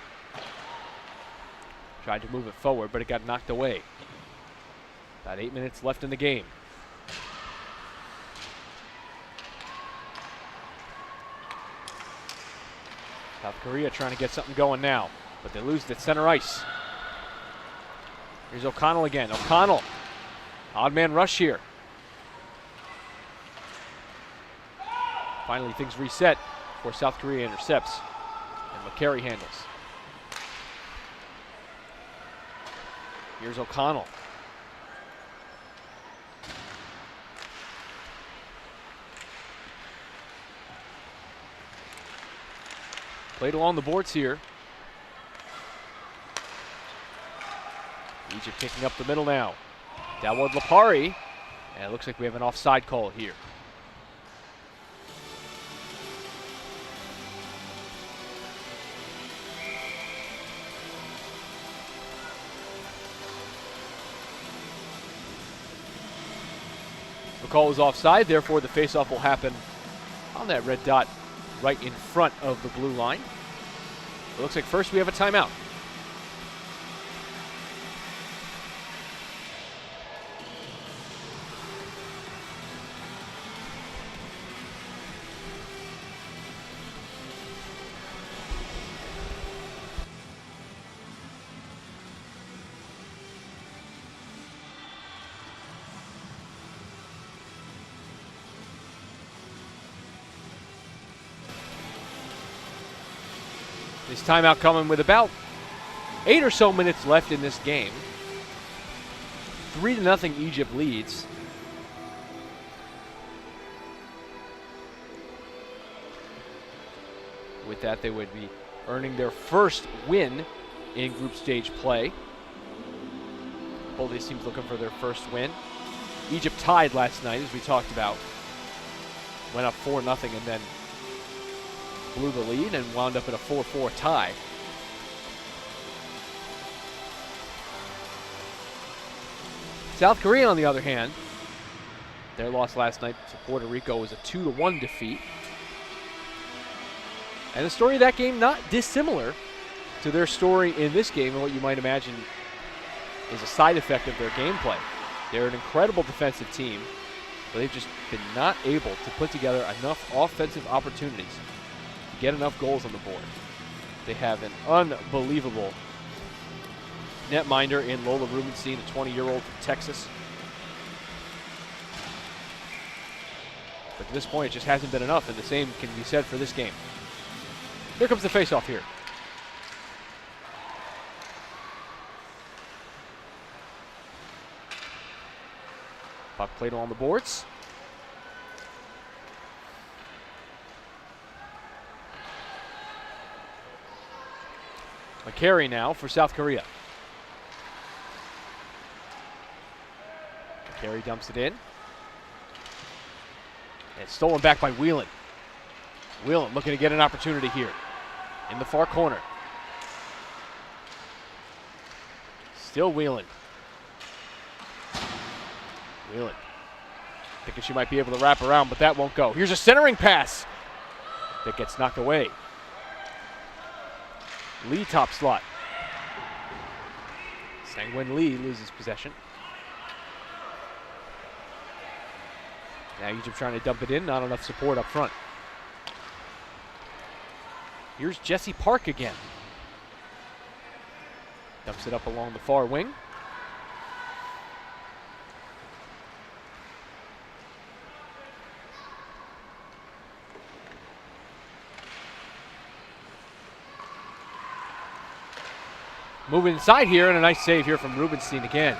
Tried to move it forward, but it got knocked away. About 8 minutes left in the game. South Korea trying to get something going now, but they lose it at center ice. Here's O'Connell again. O'Connell. Odd man rush here. Finally, things reset before South Korea intercepts, and McCary handles. Here's O'Connell. Played along the boards here. Egypt picking up the middle now. Dawud Lapari, and it looks like we have an offside call here. The call is offside, therefore the faceoff will happen on that red dot right in front of the blue line. It looks like first we have a timeout. This timeout coming with about 8 or so minutes left in this game. 3-0 Egypt leads. With that, they would be earning their first win in group stage play. Both these teams looking for their first win. Egypt tied last night, as we talked about. Went up 4-0 and then blew the lead and wound up in a 4-4 tie. South Korea, on the other hand, their loss last night to Puerto Rico was a 2-1 defeat. And the story of that game not dissimilar to their story in this game, and what you might imagine is a side effect of their gameplay. They're an incredible defensive team, but they've just been not able to put together enough offensive opportunities to get enough goals on the board. They have an unbelievable netminder in Lola Rubenstein, a 20-year-old from Texas. But to this point, it just hasn't been enough, and the same can be said for this game. Here comes the faceoff here. Puck played along the boards. McCary now for South Korea. McCary dumps it in. And it's stolen back by Whelan. Whelan looking to get an opportunity here in the far corner. Still Whelan. Whelan thinking she might be able to wrap around, but that won't go. Here's a centering pass that gets knocked away. Lee top slot. Sang-Wen Lee loses possession. Now Egypt trying to dump it in, not enough support up front. Here's Jessie Park again. Dumps it up along the far wing. Moving inside here, and a nice save here from Rubenstein again.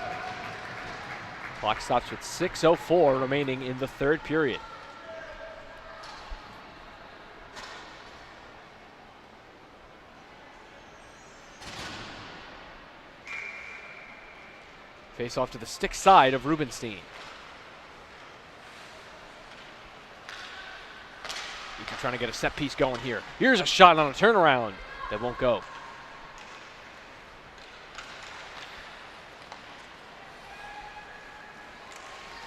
Clock stops with 6:04 remaining in the third period. Face off to the stick side of Rubenstein. Egypt trying to get a set piece going here. Here's a shot on a turnaround that won't go.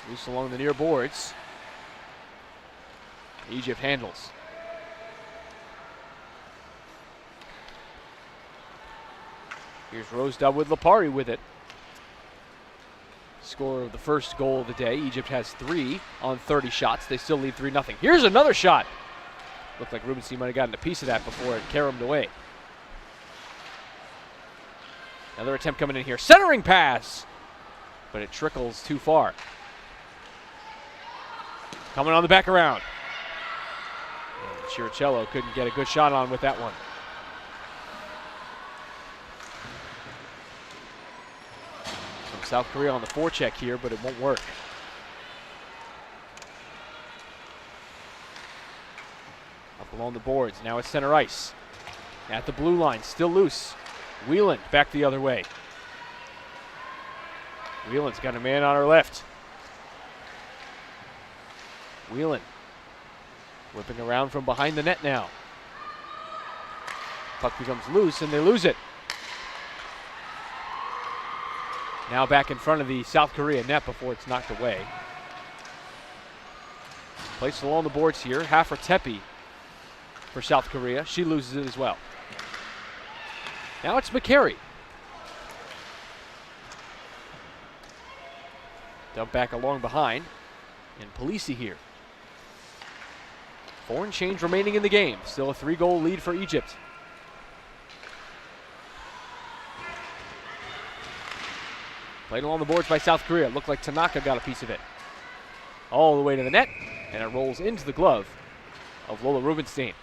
Loose along the near boards. Egypt handles. Here's Rosedub with Lipari with it. Scorer of the first goal of the day. Egypt has 3 on 30 shots. They still lead 3-0. Here's another shot. Looked like Rubenstein might have gotten a piece of that before it caromed away. Another attempt coming in here. Centering pass. But it trickles too far. Coming on the back around. And Chiricello couldn't get a good shot on with that one. From South Korea on the forecheck here, but it won't work. Up along the boards. Now it's center ice. At the blue line, still loose. Whelan back the other way. Whelan's got a man on her left. Whelan whipping around from behind the net now. Puck becomes loose and they lose it. Now back in front of the South Korea net before it's knocked away. Placed along the boards here. Hafra-Tepi for South Korea. She loses it as well. Now it's McCary. Dump back along behind. And Polisi here. 4 and change remaining in the game. Still a 3-goal lead for Egypt. Played along the boards by South Korea. Looked like Tanaka got a piece of it. All the way to the net. And it rolls into the glove of Lola Rubenstein.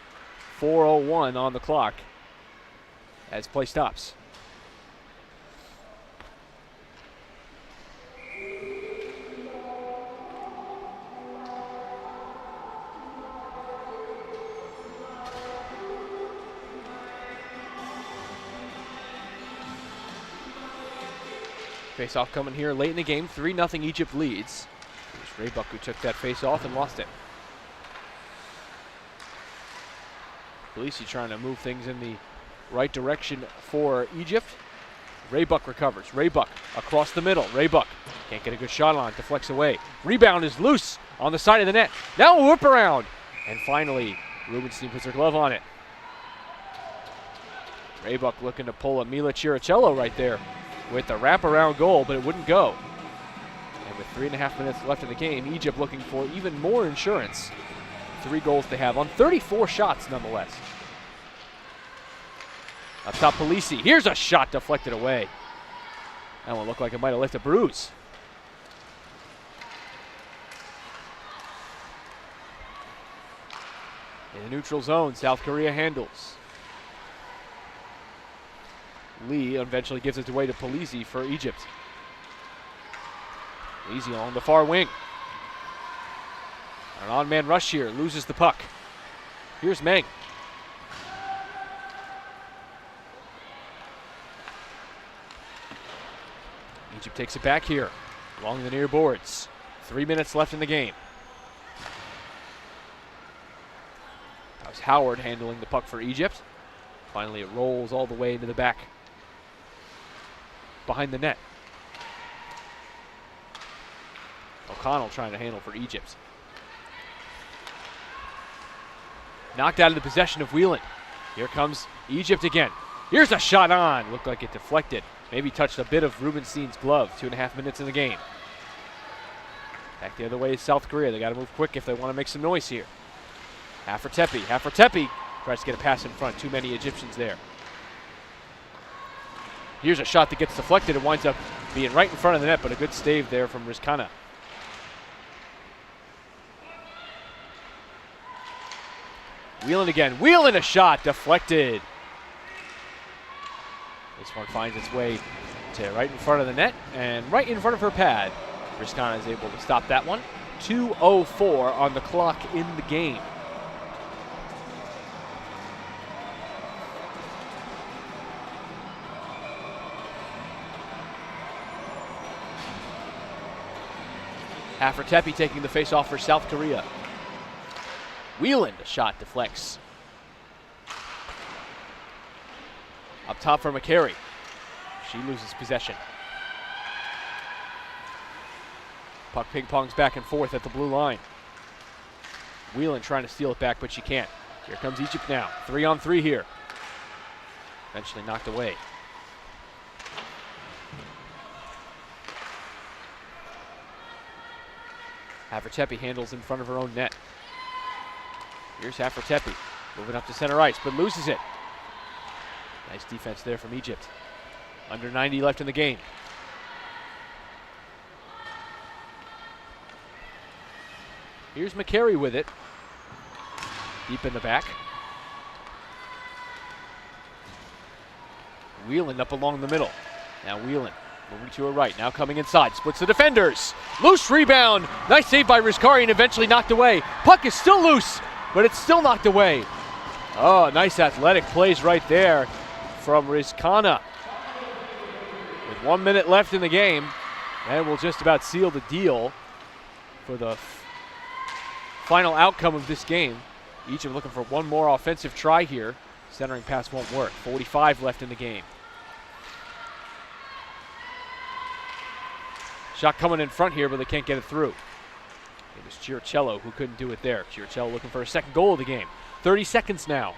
4:01 on the clock as play stops. Face-off coming here late in the game. 3-0 Egypt leads. There's Raybuck who took that face-off and lost it. Polisi trying to move things in the right direction for Egypt. Raybuck recovers. Raybuck across the middle. Raybuck can't get a good shot on. Deflects away. Rebound is loose on the side of the net. Now a whip around. And finally, Rubenstein puts her glove on it. Raybuck looking to pull a Mila Chiricello right there with the wraparound goal, but it wouldn't go. And with 3.5 minutes left in the game, Egypt looking for even more insurance. 3 goals to have on 34 shots nonetheless. Up top, Polisi. Here's a shot deflected away. That one looked like it might have left a bruise. In the neutral zone, South Korea handles. Lee eventually gives it away to Polisi for Egypt. Polisi on the far wing. An on-man rush here, loses the puck. Here's Meng. Egypt takes it back here along the near boards. 3 minutes left in the game. That was Howard handling the puck for Egypt. Finally, it rolls all the way into the back behind the net. O'Connell trying to handle for Egypt. Knocked out of the possession of Whelan. Here comes Egypt again. Here's a shot on. Looked like it deflected. Maybe touched a bit of Rubenstein's glove. 2.5 minutes in the game. Back the other way is South Korea. They got to move quick if they want to make some noise here. Haffertepe. Haffertepe tries to get a pass in front. Too many Egyptians there. Here's a shot that gets deflected and winds up being right in front of the net, but a good stave there from Rizkana. Whelan again. Whelan, a shot deflected. This one finds its way to right in front of the net and right in front of her pad. Rizkana is able to stop that one. 2:04 on the clock in the game. Haffertepe taking the face-off for South Korea. Whelan, the shot deflects. Up top for McCary. She loses possession. Puck ping-pongs back and forth at the blue line. Whelan trying to steal it back, but she can't. Here comes Egypt now. 3-on-3 here. Eventually knocked away. Haffertepe handles in front of her own net. Here's Haffertepe, moving up to center ice, but loses it. Nice defense there from Egypt. Under 90 left in the game. Here's McCary with it. Deep in the back. Whelan up along the middle. Now Whelan moving to her right, now coming inside, splits the defenders. Loose rebound, nice save by Rizkari and eventually knocked away. Puck is still loose, but it's still knocked away. Oh, nice athletic plays right there from Rizkana. With 1 minute left in the game, and we'll just about seal the deal for the final outcome of this game. Egypt looking for one more offensive try here. Centering pass won't work. 45 left in the game. Shot coming in front here, but they can't get it through. It was Chiarcello who couldn't do it there. Chiarcello looking for a second goal of the game. 30 seconds now.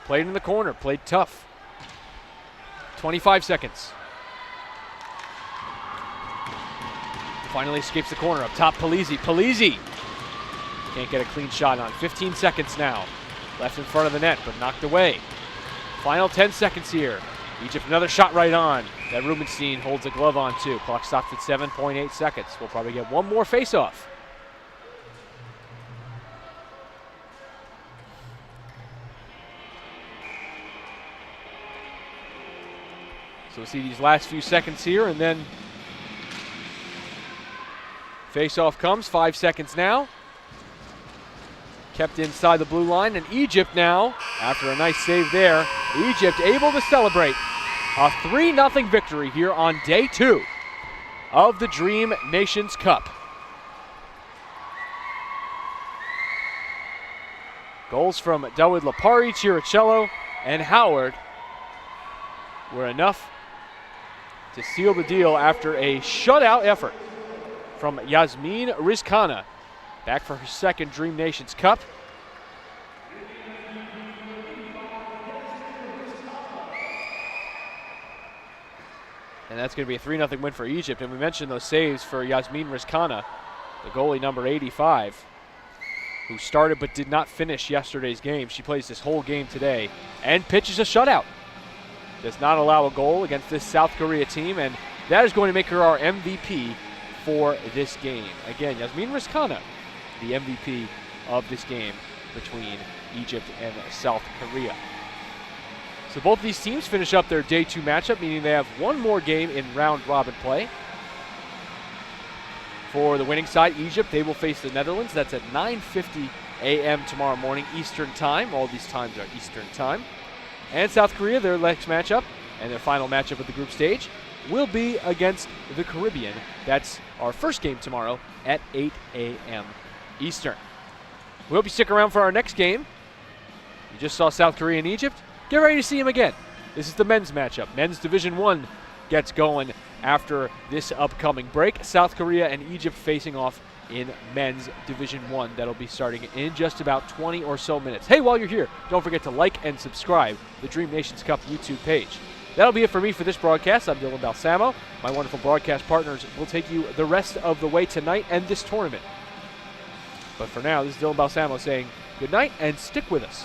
Played in the corner, played tough. 25 seconds. Finally escapes the corner. Up top, Polizzi. Polizzi can't get a clean shot on. 15 seconds now. Left in front of the net, but knocked away. Final 10 seconds here. Egypt another shot right on. That Rubenstein holds a glove on too. Clock stops at 7.8 seconds. We'll probably get one more face-off. So we'll see these last few seconds here, and then face-off comes. 5 seconds now. Kept inside the blue line, and Egypt now, after a nice save there, Egypt able to celebrate a 3-0 victory here on day 2 of the Dream Nations Cup. Goals from Dawid Lapari, Chiarcello, and Howard were enough to seal the deal after a shutout effort from Yasmin Rizkana, back for her second Dream Nations Cup. And that's going to be a 3-0 win for Egypt. And we mentioned those saves for Yasmin Rizkana, the goalie number 85, who started but did not finish yesterday's game. She plays this whole game today and pitches a shutout. Does not allow a goal against this South Korea team, and that is going to make her our MVP for this game. Again, Yasmin Rizkana, the MVP of this game between Egypt and South Korea. So both these teams finish up their day 2 matchup, meaning they have one more game in round robin play. For the winning side, Egypt, they will face the Netherlands. That's at 9:50 a.m. tomorrow morning Eastern time. All these times are Eastern time. And South Korea, their next matchup And their final matchup of the group stage will be against the Caribbean. That's our first game tomorrow at 8 a.m. Eastern. We hope you stick around for our next game. You just saw South Korea and Egypt. Get ready to see them again. This is the men's matchup. Men's Division I gets going after this upcoming break. South Korea and Egypt facing off in Men's Division I. That'll be starting in just about 20 or so minutes. Hey, while you're here, don't forget to like and subscribe to the Dream Nations Cup YouTube page. That'll be it for me for this broadcast. I'm Dylan Balsamo. My wonderful broadcast partners will take you the rest of the way tonight and this tournament. But for now, this is Dylan Balsamo saying good night and stick with us.